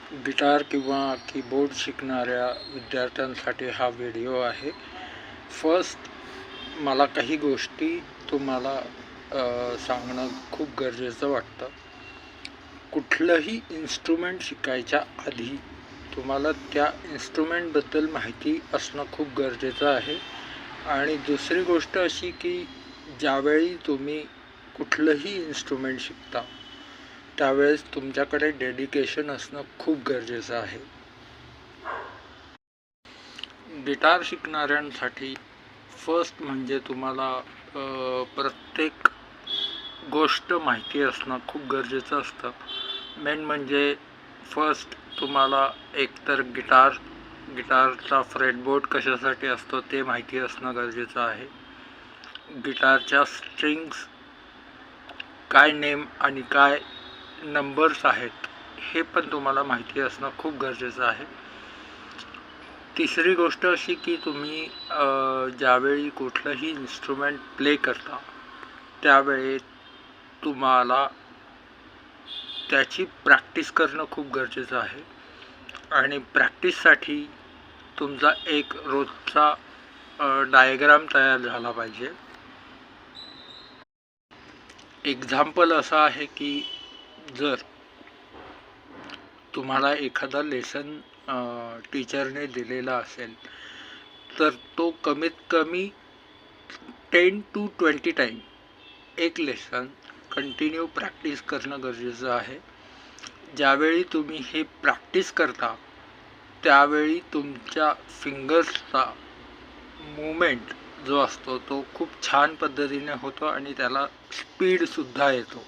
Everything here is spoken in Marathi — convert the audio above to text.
गिटार किंवा कीबोर्ड शिकणाऱ्या विद्यार्थ्यांसाठी हा व्हिडिओ आहे। फर्स्ट मला काही गोष्टी तुम्हाला सांगणं खूप गरजेचं वाटतं। कुठलंही इन्स्ट्रुमेंट शिकायच्या आधी तुम्हाला त्या इन्स्ट्रुमेंटबद्दल माहिती असणं खूप गरजेचं आहे। आणि दुसरी गोष्ट अशी की ज्यावेळी तुम्ही कुठलंही इन्स्ट्रुमेंट शिकता त्यावेळेस तुमच्याकडे डेडिकेशन असणं खूप गरजेचं आहे। गिटार शिकणाऱ्यांसाठी फर्स्ट म्हणजे तुम्हाला प्रत्येक गोष्ट माहिती असणं खूप गरजेचं असतं। मेन म्हणजे फर्स्ट तुम्हाला एकतर गिटारचा फ्रेटबोर्ड कशासाठी असतो ते माहिती असणं गरजेचं आहे। गिटारच्या स्ट्रिंग्स काय नेम आणि काय नंबर्स आहेत हे पण तुम्हाला माहिती असणं खूप गरजेचं आहे। तिसरी गोष्ट अशी की तुम्ही ज्यावेळी कुठलंही इन्स्ट्रुमेंट प्ले करता त्यावेळी तुम्हाला त्याची प्रॅक्टिस करणं खूप गरजेचं आहे। आणि प्रॅक्टिससाठी तुमचा एक रोजचा डायग्राम तयार झाला पाहिजे। एक्झाम्पल असं आहे की जर तुम्हाला एखादा लेसन टीचरने दिलेला असेल तर तो कमीत कमी 10 to 20 टाइम एक लेसन कंटिन्यू प्रॅक्टिस करणं गरजेचं आहे। ज्यावेळी तुम्ही हे प्रॅक्टिस करता त्यावेळी तुमच्या फिंगर्सचा मूवमेंट जो असतो तो खूप छान पद्धतीने होतो आणि त्याला स्पीडसुद्धा येतो।